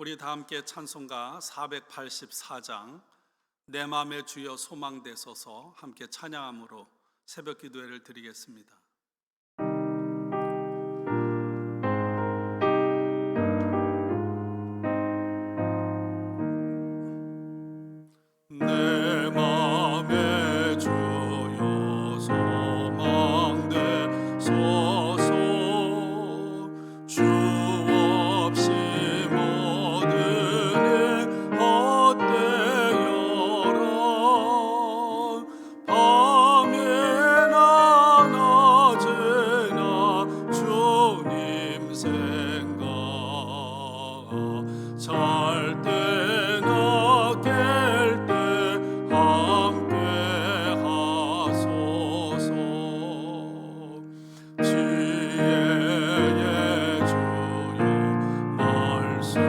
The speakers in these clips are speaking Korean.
우리 다 함께 찬송가 484장 내 맘의 주여 소망되소서 함께 찬양함으로 새벽 기도회를 드리겠습니다. 내 맘의 주여 소망되소서 주 없이 모든 일 헛되어라 밤이나 낮이나 주님 생각 잘 때나 깰 때 함께 하소서 지혜의 주여 말씀으로서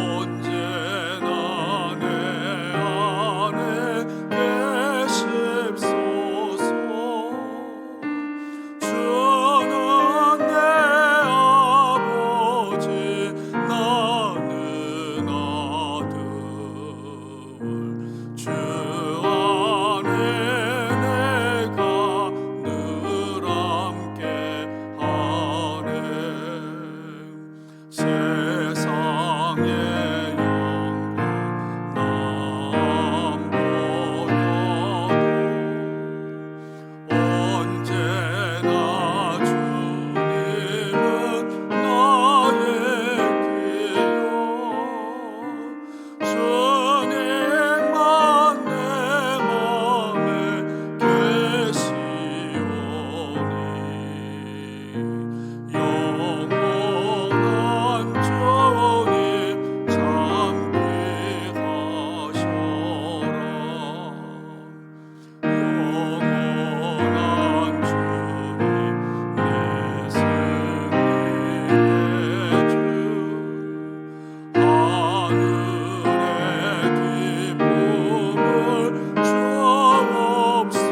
언제나 내 안에 계십소서 주는 내 아버지 나는 아들 주 안에 내가 늘 함께 하네 세상의 영광 남 보여도 언제나 주님은 나의 기요 주님만 내 맘에 계시오니 영원한 주님 잠기 하셔라 영원한 주님 내 승리의 주 하늘의 기쁨을 주옵소서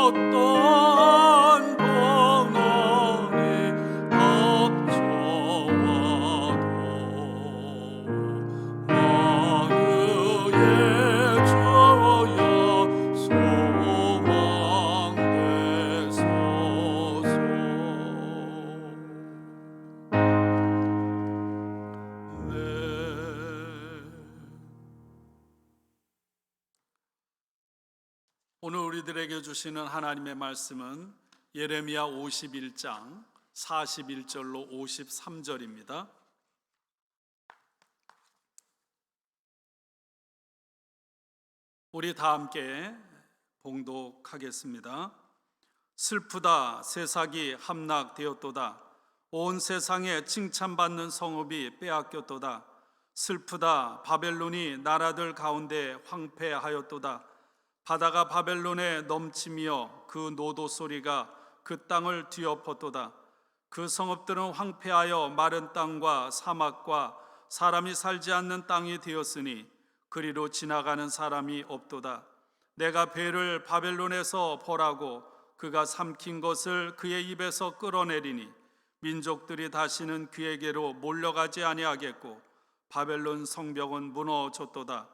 어떠한 고난이 닥쳐와도 만유의 주여 소망되소서 오늘 우리들에게 주시는 하나님의 말씀은 예레미야 51장 41절로 53절입니다. 우리 다 함께 봉독하겠습니다. 슬프다 새삭이 함락되었도다 온 세상에 칭찬받는 성읍이 빼앗겼도다 슬프다 바벨론이 나라들 가운데 황폐하였도다 바다가 바벨론에 넘치며 그 노도 소리가 그 땅을 뒤엎었도다 그 성읍들은 황폐하여 마른 땅과 사막과 사람이 살지 않는 땅이 되었으니 그리로 지나가는 사람이 없도다 내가 배를 바벨론에서 보라고 그가 삼킨 것을 그의 입에서 끌어내리니 민족들이 다시는 그에게로 몰려가지 아니하겠고 바벨론 성벽은 무너졌도다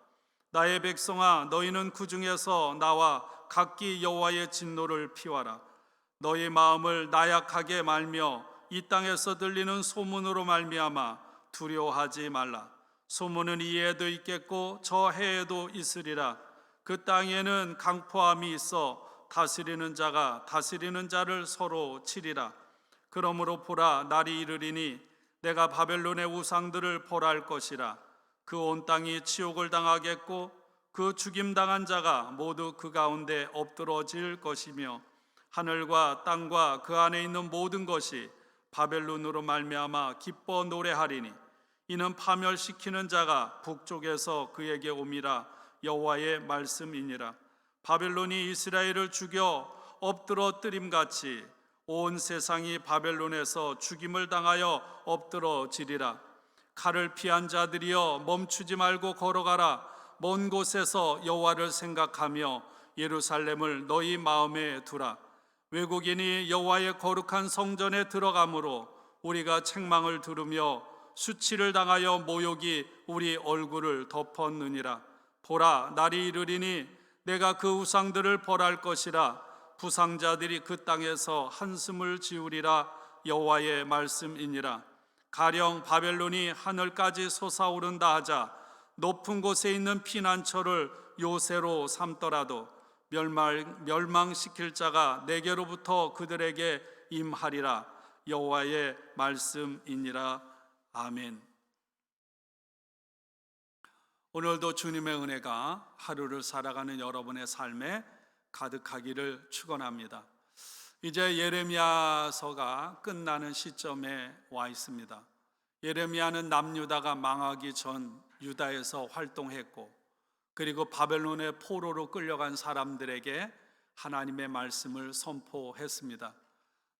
나의 백성아 너희는 그 중에서 나와 각기 여호와의 진노를 피워라 너희 마음을 나약하게 말며 이 땅에서 들리는 소문으로 말미암아 두려워하지 말라 소문은 이에도 있겠고 저 해에도 있으리라 그 땅에는 강포함이 있어 다스리는 자가 다스리는 자를 서로 치리라 그러므로 보라 날이 이르리니 내가 바벨론의 우상들을 벌할 것이라 그 온 땅이 치욕을 당하겠고 그 죽임당한 자가 모두 그 가운데 엎드러질 것이며 하늘과 땅과 그 안에 있는 모든 것이 바벨론으로 말미암아 기뻐 노래하리니 이는 파멸시키는 자가 북쪽에서 그에게 옴이라 여호와의 말씀이니라 바벨론이 이스라엘을 죽여 엎드러뜨림같이 온 세상이 바벨론에서 죽임을 당하여 엎드러지리라 칼을 피한 자들이여 멈추지 말고 걸어가라 먼 곳에서 여호와를 생각하며 예루살렘을 너희 마음에 두라. 외국인이 여호와의 거룩한 성전에 들어가므로 우리가 책망을 들으며 수치를 당하여 모욕이 우리 얼굴을 덮었느니라. 보라, 날이 이르리니 내가 그 우상들을 벌할 것이라. 부상자들이 그 땅에서 한숨을 지으리라. 여호와의 말씀이니라. 가령 바벨론이 하늘까지 솟아오른다 하자 높은 곳에 있는 피난처를 요새로 삼더라도 멸망시킬 자가 내게로부터 그들에게 임하리라. 여호와의 말씀이니라. 아멘. 오늘도 주님의 은혜가 하루를 살아가는 여러분의 삶에 가득하기를 축원합니다. 이제 예레미야서가 끝나는 시점에 와 있습니다. 예레미야는 남유다가 망하기 전 유다에서 활동했고, 그리고 바벨론의 포로로 끌려간 사람들에게 하나님의 말씀을 선포했습니다.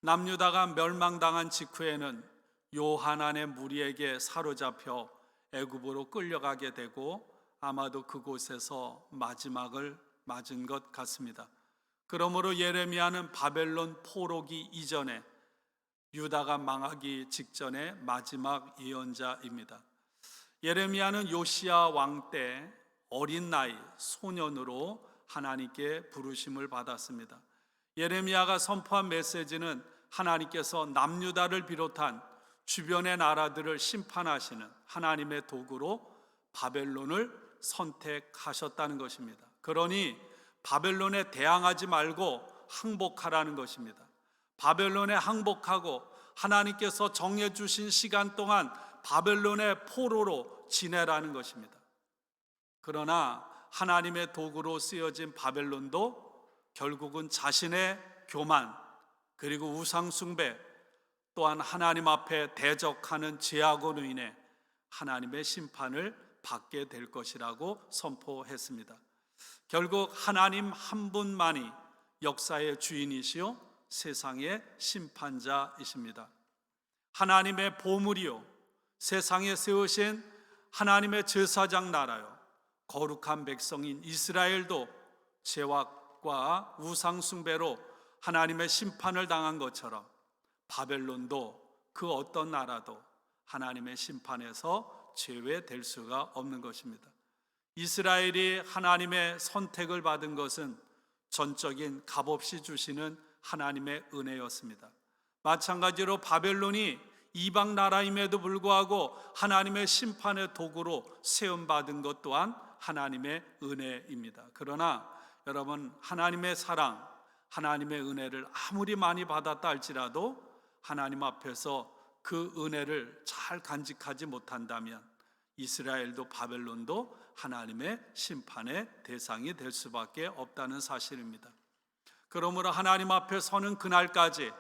남유다가 멸망당한 직후에는 요하난의 무리에게 사로잡혀 애굽으로 끌려가게 되고 아마도 그곳에서 마지막을 맞은 것 같습니다. 그러므로 예레미야는 바벨론 포로기 이전에 유다가 망하기 직전의 마지막 예언자입니다. 예레미야는 요시야 왕 때 어린 나이 소년으로 하나님께 부르심을 받았습니다. 예레미야가 선포한 메시지는 하나님께서 남유다를 비롯한 주변의 나라들을 심판하시는 하나님의 도구로 바벨론을 선택하셨다는 것입니다. 그러니 바벨론에 대항하지 말고 항복하라는 것입니다. 바벨론에 항복하고 하나님께서 정해 주신 시간 동안 바벨론의 포로로 지내라는 것입니다. 그러나 하나님의 도구로 쓰여진 바벨론도 결국은 자신의 교만, 그리고 우상숭배, 또한 하나님 앞에 대적하는 죄악으로 인해 하나님의 심판을 받게 될 것이라고 선포했습니다. 결국 하나님 한 분만이 역사의 주인이시요 세상의 심판자이십니다. 하나님의 보물이요 세상에 세우신 하나님의 제사장 나라요 거룩한 백성인 이스라엘도 죄악과 우상숭배로 하나님의 심판을 당한 것처럼 바벨론도 그 어떤 나라도 하나님의 심판에서 제외될 수가 없는 것입니다. 이스라엘이 하나님의 선택을 받은 것은 전적인 값없이 주시는 하나님의 은혜였습니다. 마찬가지로 바벨론이 이방 나라임에도 불구하고 하나님의 심판의 도구로 세움받은 것 또한 하나님의 은혜입니다. 그러나 여러분, 하나님의 사랑, 하나님의 은혜를 아무리 많이 받았다 할지라도 하나님 앞에서 그 은혜를 잘 간직하지 못한다면 이스라엘도 바벨론도 하나님의 심판의 대상이 될 수밖에 없다는 사실입니다. 그러므로 하나님 앞에 서는 그날까지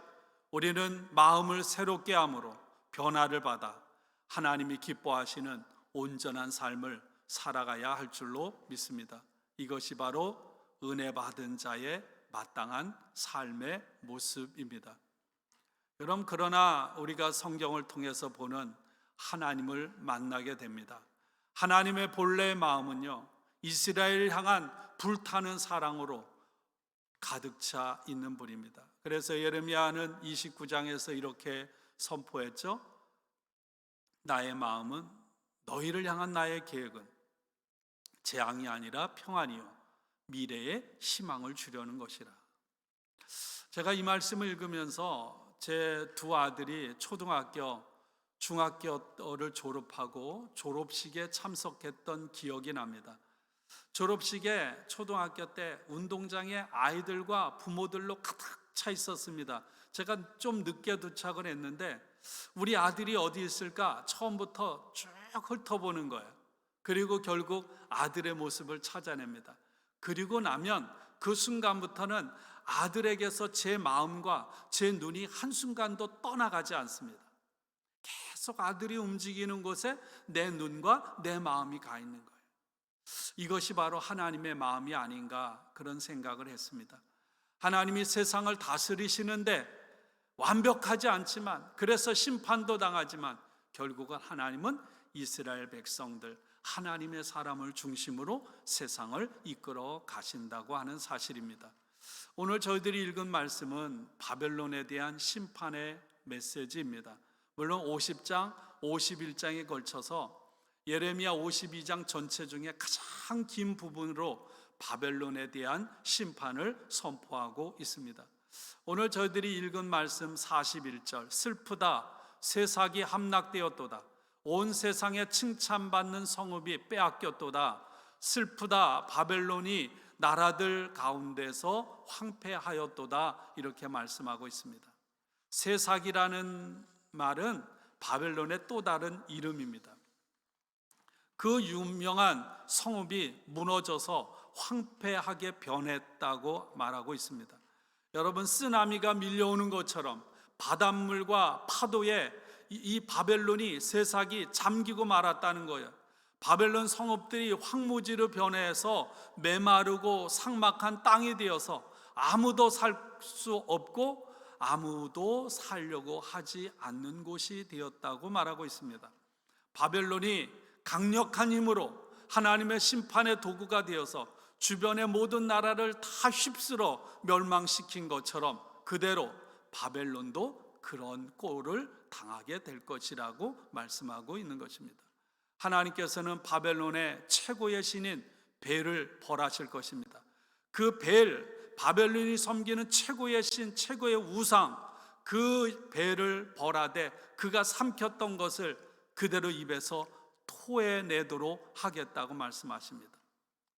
우리는 마음을 새롭게 함으로 변화를 받아 하나님이 기뻐하시는 온전한 삶을 살아가야 할 줄로 믿습니다. 이것이 바로 은혜 받은 자의 마땅한 삶의 모습입니다. 여러분, 그러나 우리가 성경을 통해서 보는 하나님을 만나게 됩니다. 하나님의 본래의 마음은요, 이스라엘을 향한 불타는 사랑으로 가득 차 있는 분입니다. 그래서 예레미야는 29장에서 이렇게 선포했죠. 나의 마음은, 너희를 향한 나의 계획은 재앙이 아니라 평안이요 미래에 희망을 주려는 것이라. 제가 이 말씀을 읽으면서 제 두 아들이 초등학교, 중학교를 졸업하고 졸업식에 참석했던 기억이 납니다. 졸업식에 초등학교 때 운동장에 아이들과 부모들로 가득 차 있었습니다. 제가 좀 늦게 도착을 했는데 우리 아들이 어디 있을까 처음부터 쭉 훑어보는 거예요. 그리고 결국 아들의 모습을 찾아냅니다. 그리고 나면 그 순간부터는 아들에게서 제 마음과 제 눈이 한순간도 떠나가지 않습니다. 계속 아들이 움직이는 곳에 내 눈과 내 마음이 가 있는 거예요. 이것이 바로 하나님의 마음이 아닌가, 그런 생각을 했습니다. 하나님이 세상을 다스리시는데 완벽하지 않지만, 그래서 심판도 당하지만 결국은 하나님은 이스라엘 백성들, 하나님의 사람을 중심으로 세상을 이끌어 가신다고 하는 사실입니다. 오늘 저희들이 읽은 말씀은 바벨론에 대한 심판의 메시지입니다. 물론 50장, 51장에 걸쳐서 예레미야 52장 전체 중에 가장 긴 부분으로 바벨론에 대한 심판을 선포하고 있습니다. 오늘 저희들이 읽은 말씀 41절, 슬프다 세삭이 함락되었도다, 온 세상에 칭찬받는 성읍이 빼앗겼도다, 슬프다 바벨론이 나라들 가운데서 황폐하였도다, 이렇게 말씀하고 있습니다. 세삭이라는 말은 바벨론의 또 다른 이름입니다. 그 유명한 성읍이 무너져서 황폐하게 변했다고 말하고 있습니다. 여러분, 쓰나미가 밀려오는 것처럼 바닷물과 파도에 이 바벨론이 세삭이 잠기고 말았다는 거예요. 바벨론 성읍들이 황무지로 변해서 메마르고 삭막한 땅이 되어서 아무도 살 수 없고 아무도 살려고 하지 않는 곳이 되었다고 말하고 있습니다. 바벨론이 강력한 힘으로 하나님의 심판의 도구가 되어서 주변의 모든 나라를 다 휩쓸어 멸망시킨 것처럼 그대로 바벨론도 그런 꼴을 당하게 될 것이라고 말씀하고 있는 것입니다. 하나님께서는 바벨론의 최고의 신인 벨을 벌하실 것입니다. 그 벨, 바벨론이 섬기는 최고의 신, 최고의 우상, 그 벨을 벌하되 그가 삼켰던 것을 그대로 입에서 토해내도록 하겠다고 말씀하십니다.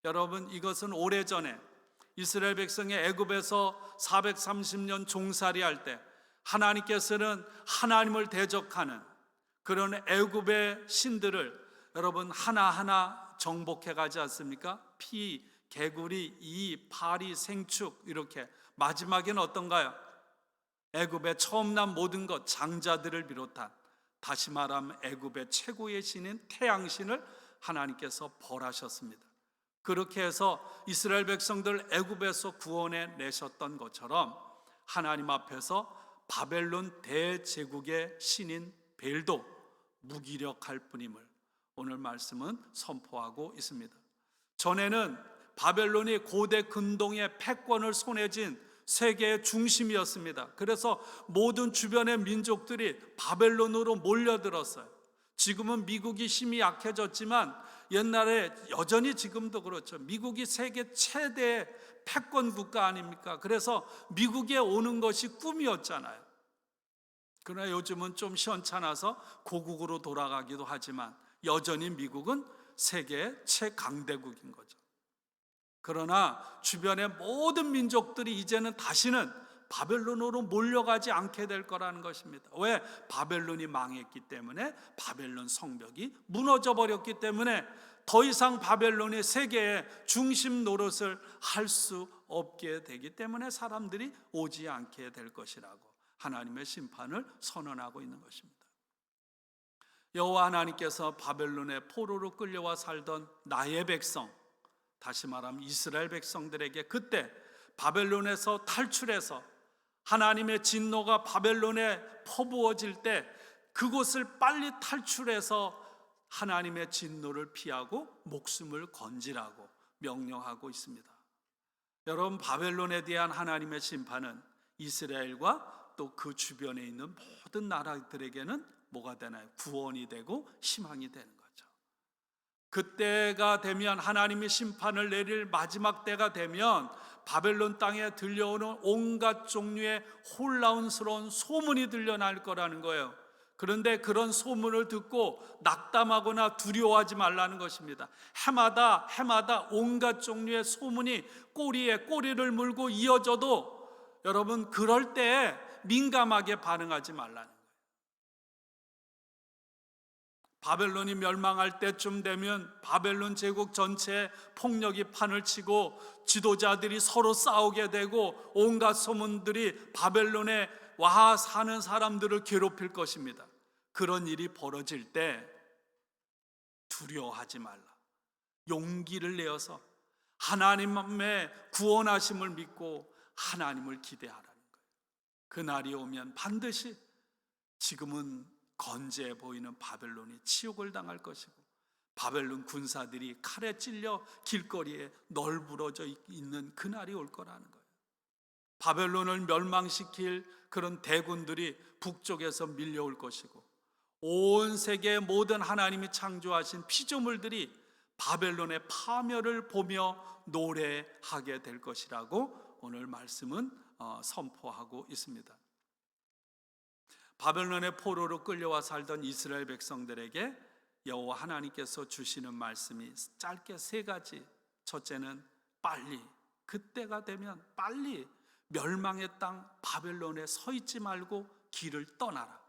여러분, 이것은 오래전에 이스라엘 백성이 애굽에서 430년 종살이할 때 하나님께서는 하나님을 대적하는 그런 애굽의 신들을 여러분 하나하나 정복해 가지 않습니까? 피, 개구리, 이, 파리, 생축, 이렇게 마지막에는 어떤가요? 애굽에 처음 난 모든 것, 장자들을 비롯한, 다시 말하면 애굽의 최고의 신인 태양신을 하나님께서 벌하셨습니다. 그렇게 해서 이스라엘 백성들 애굽에서 구원해 내셨던 것처럼 하나님 앞에서 바벨론 대제국의 신인 벨도 무기력할 뿐임을 오늘 말씀은 선포하고 있습니다. 전에는 바벨론이 고대 근동의 패권을 손에 쥔 세계의 중심이었습니다. 그래서 모든 주변의 민족들이 바벨론으로 몰려들었어요. 지금은 미국이 힘이 약해졌지만 옛날에 여전히 지금도 그렇죠. 미국이 세계 최대 패권 국가 아닙니까? 그래서 미국에 오는 것이 꿈이었잖아요. 그러나 요즘은 좀 시원찮아서 고국으로 돌아가기도 하지만 여전히 미국은 세계 최강대국인 거죠. 그러나 주변의 모든 민족들이 이제는 다시는 바벨론으로 몰려가지 않게 될 거라는 것입니다. 왜? 바벨론이 망했기 때문에, 바벨론 성벽이 무너져 버렸기 때문에 더 이상 바벨론이 세계의 중심 노릇을 할 수 없게 되기 때문에 사람들이 오지 않게 될 것이라고 하나님의 심판을 선언하고 있는 것입니다. 여호와 하나님께서 바벨론의 포로로 끌려와 살던 나의 백성, 다시 말하면 이스라엘 백성들에게 그때 바벨론에서 탈출해서 하나님의 진노가 바벨론에 퍼부어질 때 그곳을 빨리 탈출해서 하나님의 진노를 피하고 목숨을 건지라고 명령하고 있습니다. 여러분, 바벨론에 대한 하나님의 심판은 이스라엘과 또 그 주변에 있는 모든 나라들에게는 뭐가 되나요? 구원이 되고 희망이 되는 거죠. 그때가 되면, 하나님이 심판을 내릴 마지막 때가 되면 바벨론 땅에 들려오는 온갖 종류의 혼란스러운 소문이 들려날 거라는 거예요. 그런데 그런 소문을 듣고 낙담하거나 두려워하지 말라는 것입니다. 해마다 온갖 종류의 소문이 꼬리에 꼬리를 물고 이어져도 여러분, 그럴 때에 민감하게 반응하지 말라는 거예요. 바벨론이 멸망할 때쯤 되면 바벨론 제국 전체에 폭력이 판을 치고 지도자들이 서로 싸우게 되고 온갖 소문들이 바벨론에 와 사는 사람들을 괴롭힐 것입니다. 그런 일이 벌어질 때 두려워하지 말라. 용기를 내어서 하나님의 구원하심을 믿고 하나님을 기대하라는 거예요. 그날이 오면 반드시 지금은 건재해 보이는 바벨론이 치욕을 당할 것이고 바벨론 군사들이 칼에 찔려 길거리에 널브러져 있는 그날이 올 거라는 거예요. 바벨론을 멸망시킬 그런 대군들이 북쪽에서 밀려올 것이고, 온 세계의 모든 하나님이 창조하신 피조물들이 바벨론의 파멸을 보며 노래하게 될 것이라고 오늘 말씀은 선포하고 있습니다. 바벨론의 포로로 끌려와 살던 이스라엘 백성들에게 여호와 하나님께서 주시는 말씀이 짧게 세 가지. 첫째는 빨리, 그때가 되면 빨리 멸망의 땅 바벨론에 서 있지 말고 길을 떠나라.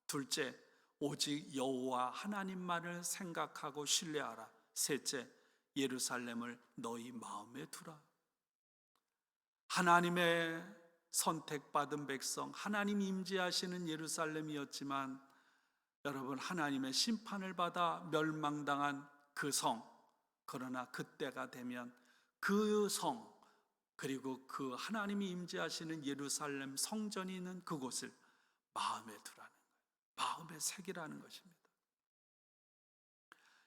둘째, 오직 여호와 하나님만을 생각하고 신뢰하라. 셋째, 예루살렘을 너희 마음에 두라. 하나님의 선택받은 백성, 하나님 임재하시는 예루살렘이었지만 여러분, 하나님의 심판을 받아 멸망당한 그 성, 그러나 그때가 되면 그 성, 그리고 그 하나님이 임재하시는 예루살렘 성전이 있는 그곳을 마음에 두라는 거예요. 마음에 새기라는 것입니다.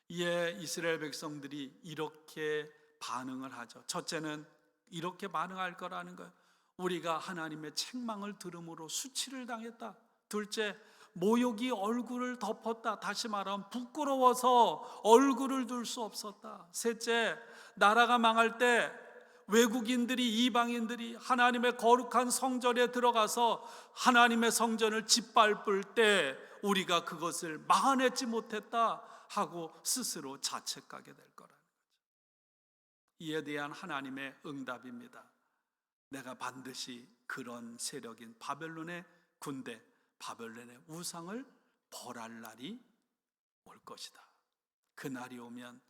이에 이스라엘 백성들이 이렇게 반응을 하죠. 첫째는 이렇게 반응할 거라는 거예요. 우리가 하나님의 책망을 들음으로 수치를 당했다. 둘째, 모욕이 얼굴을 덮었다. 다시 말하면 부끄러워서 얼굴을 들 수 없었다. 셋째, 나라가 망할 때 외국인들이, 이방인들이 하나님의 거룩한 성전에 들어가서 하나님의 성전을 짓밟을 때 우리가 그것을 막아내지 못했다 하고 스스로 자책하게 될 거라는 거죠. 이에 대한 하나님의 응답입니다. 내가 반드시 그런 세력인 바벨론의 군대, 바벨론의 우상을 벌할 날이 올 것이다. 그 날이 오면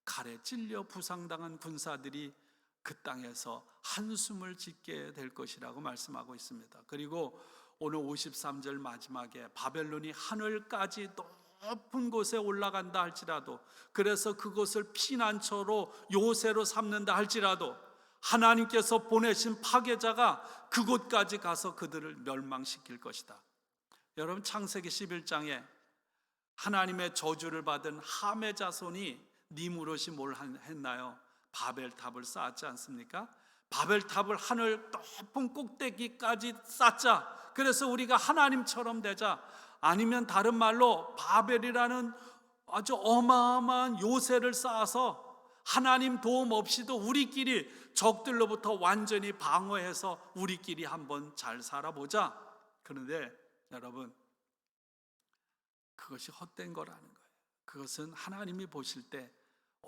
칼에 찔려 부상당한 군사들이 그 땅에서 한숨을 짓게 될 것이라고 말씀하고 있습니다. 그리고 오늘 53절 마지막에 바벨론이 하늘까지 높은 곳에 올라간다 할지라도, 그래서 그곳을 피난처로 요새로 삼는다 할지라도 하나님께서 보내신 파괴자가 그곳까지 가서 그들을 멸망시킬 것이다. 여러분, 창세기 11장에 하나님의 저주를 받은 함의 자손이 니무롯이 뭘 했나요? 바벨탑을 쌓았지 않습니까? 바벨탑을 하늘 높은 꼭대기까지 쌓자. 그래서 우리가 하나님처럼 되자. 아니면 다른 말로 바벨이라는 아주 어마어마한 요새를 쌓아서 하나님 도움 없이도 우리끼리 적들로부터 완전히 방어해서 우리끼리 한번 잘 살아보자. 그런데 여러분, 그것이 헛된 거라는 거예요. 그것은 하나님이 보실 때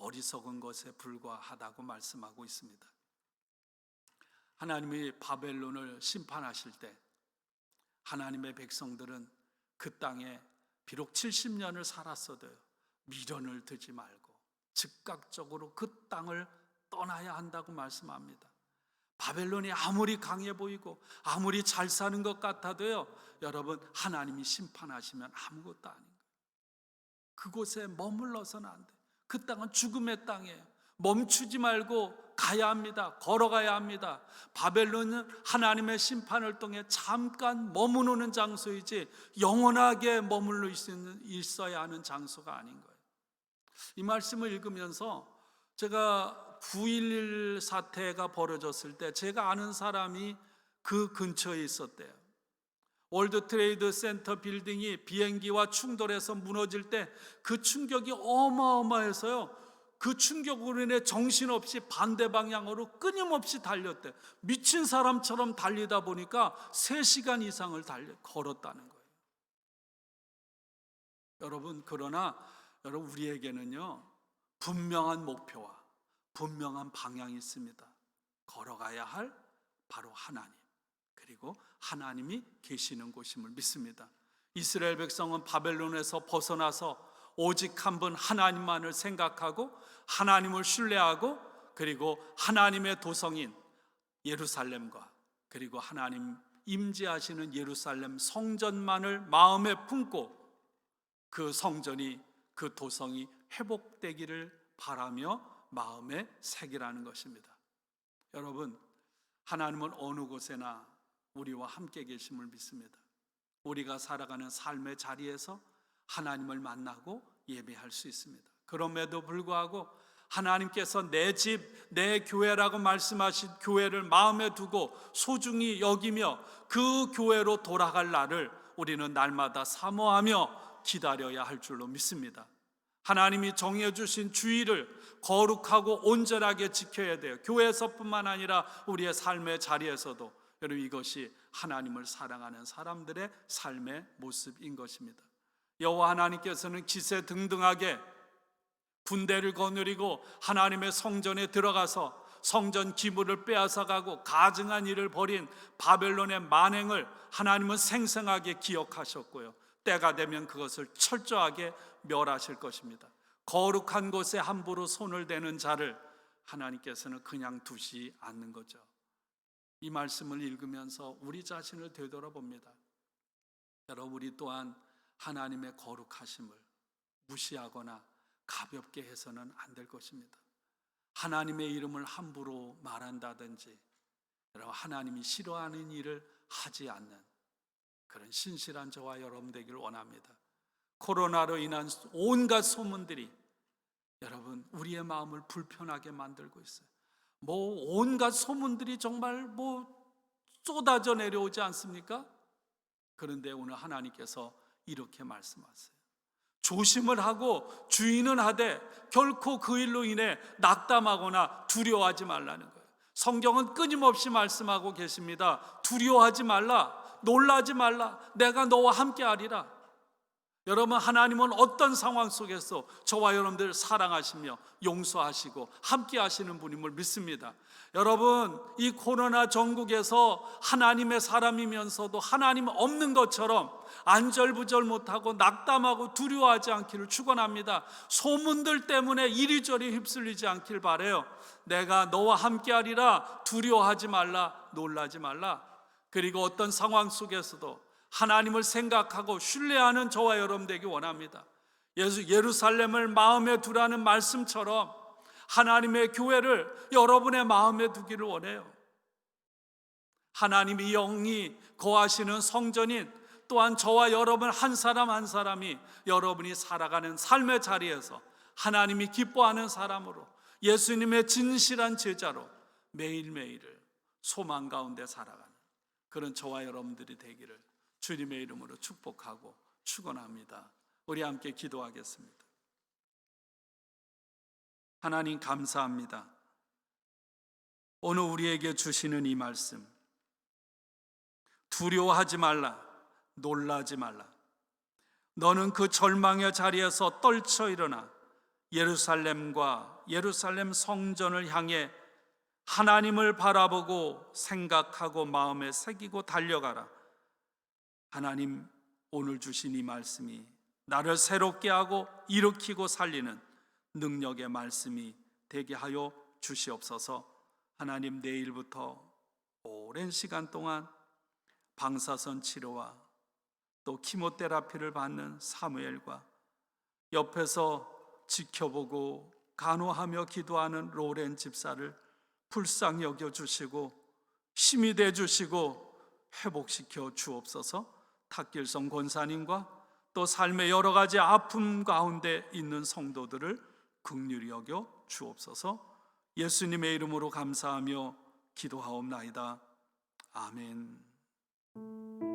어리석은 것에 불과하다고 말씀하고 있습니다. 하나님이 바벨론을 심판하실 때 하나님의 백성들은 그 땅에 비록 70년을 살았어도요, 미련을 두지 말고 즉각적으로 그 땅을 떠나야 한다고 말씀합니다. 바벨론이 아무리 강해 보이고 아무리 잘 사는 것 같아도요, 여러분, 하나님이 심판하시면 아무것도 아닌 거예요. 그곳에 머물러서는 안 돼요. 그 땅은 죽음의 땅이에요. 멈추지 말고 가야 합니다. 걸어가야 합니다. 바벨론은 하나님의 심판을 통해 잠깐 머무는 장소이지 영원하게 머물러 있어야 하는 장소가 아닌 거예요. 이 말씀을 읽으면서 제가 9.11 사태가 벌어졌을 때 제가 아는 사람이 그 근처에 있었대요. 월드 트레이드 센터 빌딩이 비행기와 충돌해서 무너질 때 그 충격이 어마어마해서요, 그 충격으로 인해 정신없이 반대 방향으로 끊임없이 달렸대. 미친 사람처럼 달리다 보니까 3시간 이상을 걸었다는 거예요. 여러분, 그러나 여러분, 우리에게는요 분명한 목표와 분명한 방향이 있습니다. 걸어가야 할 바로 하나님, 그리고 하나님이 계시는 곳임을 믿습니다. 이스라엘 백성은 바벨론에서 벗어나서 오직 한 분 하나님만을 생각하고 하나님을 신뢰하고, 그리고 하나님의 도성인 예루살렘과 그리고 하나님 임재하시는 예루살렘 성전만을 마음에 품고 그 성전이, 그 도성이 회복되기를 바라며 마음에 새기라는 것입니다. 여러분, 하나님은 어느 곳에나 우리와 함께 계심을 믿습니다. 우리가 살아가는 삶의 자리에서 하나님을 만나고 예배할 수 있습니다. 그럼에도 불구하고 하나님께서 내 집, 내 교회라고 말씀하신 교회를 마음에 두고 소중히 여기며 그 교회로 돌아갈 날을 우리는 날마다 사모하며 기다려야 할 줄로 믿습니다. 하나님이 정해주신 주의를 거룩하고 온전하게 지켜야 돼요. 교회에서뿐만 아니라 우리의 삶의 자리에서도. 여러분, 이것이 하나님을 사랑하는 사람들의 삶의 모습인 것입니다. 여호와 하나님께서는 기세등등하게 군대를 거느리고 하나님의 성전에 들어가서 성전 기물을 빼앗아가고 가증한 일을 벌인 바벨론의 만행을 하나님은 생생하게 기억하셨고요, 때가 되면 그것을 철저하게 멸하실 것입니다. 거룩한 곳에 함부로 손을 대는 자를 하나님께서는 그냥 두지 않는 거죠. 이 말씀을 읽으면서 우리 자신을 되돌아봅니다. 여러분, 우리 또한 하나님의 거룩하심을 무시하거나 가볍게 해서는 안 될 것입니다. 하나님의 이름을 함부로 말한다든지, 여러분, 하나님이 싫어하는 일을 하지 않는 그런 신실한 저와 여러분 되기를 원합니다. 코로나로 인한 온갖 소문들이 여러분 우리의 마음을 불편하게 만들고 있어요. 온갖 소문들이 정말 쏟아져 내려오지 않습니까? 그런데 오늘 하나님께서 이렇게 말씀하세요. 조심을 하고 주의는 하되 결코 그 일로 인해 낙담하거나 두려워하지 말라는 거예요. 성경은 끊임없이 말씀하고 계십니다. 두려워하지 말라, 놀라지 말라, 내가 너와 함께 하리라. 여러분, 하나님은 어떤 상황 속에서 저와 여러분들을 사랑하시며 용서하시고 함께 하시는 분임을 믿습니다. 여러분, 이 코로나 전국에서 하나님의 사람이면서도 하나님 없는 것처럼 안절부절 못하고 낙담하고 두려워하지 않기를 축원합니다. 소문들 때문에 이리저리 휩쓸리지 않길 바라요. 내가 너와 함께 하리라, 두려워하지 말라, 놀라지 말라. 그리고 어떤 상황 속에서도 하나님을 생각하고 신뢰하는 저와 여러분 되기 원합니다. 예루살렘을 마음에 두라는 말씀처럼 하나님의 교회를 여러분의 마음에 두기를 원해요. 하나님이 영이 거하시는 성전인 또한 저와 여러분 한 사람 한 사람이 여러분이 살아가는 삶의 자리에서 하나님이 기뻐하는 사람으로, 예수님의 진실한 제자로 매일매일을 소망 가운데 살아가는 그런 저와 여러분들이 되기를 주님의 이름으로 축복하고 축원합니다. 우리 함께 기도하겠습니다. 하나님, 감사합니다. 오늘 우리에게 주시는 이 말씀, 두려워하지 말라, 놀라지 말라. 너는 그 절망의 자리에서 떨쳐 일어나 예루살렘과 예루살렘 성전을 향해 하나님을 바라보고 생각하고 마음에 새기고 달려가라. 하나님, 오늘 주신 이 말씀이 나를 새롭게 하고 일으키고 살리는 능력의 말씀이 되게 하여 주시옵소서. 하나님, 내일부터 오랜 시간 동안 방사선 치료와 또 키모테라피를 받는 사무엘과 옆에서 지켜보고 간호하며 기도하는 로렌 집사를 불쌍히 여겨주시고 힘이 되주시고 회복시켜 주옵소서. 탁길성 권사님과 또 삶의 여러 가지 아픔 가운데 있는 성도들을 긍휼히 여겨 주옵소서. 예수님의 이름으로 감사하며 기도하옵나이다. 아멘.